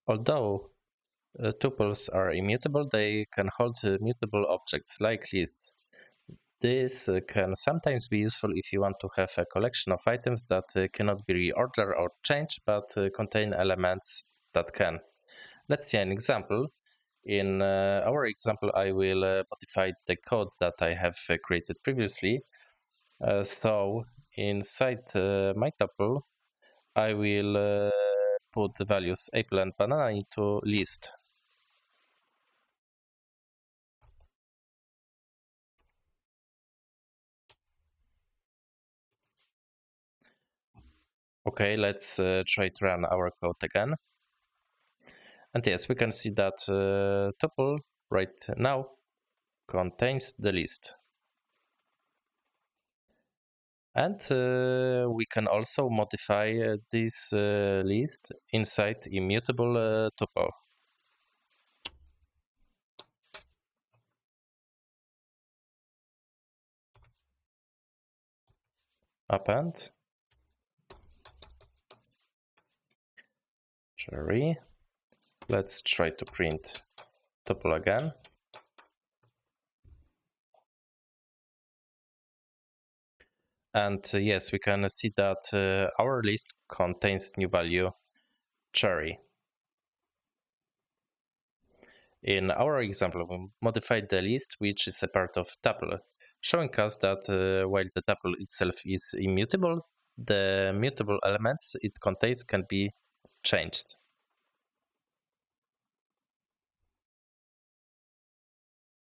Although tuples are immutable, they can hold mutable objects like lists. This can sometimes be useful if you want to have a collection of items that cannot be reordered or changed, but contain elements that can. Let's see an example. In our example, I will modify the code that I have created previously. So inside my tuple, I will put the values apple and banana into list. Okay, let's try to run our code again. And yes, we can see that tuple right now contains the list. And we can also modify this list inside immutable tuple. Append. Cherry. Let's try to print tuple again. And yes, we can see that our list contains new value cherry. In our example, we modified the list, which is a part of tuple, showing us that while the tuple itself is immutable, the mutable elements it contains can be changed.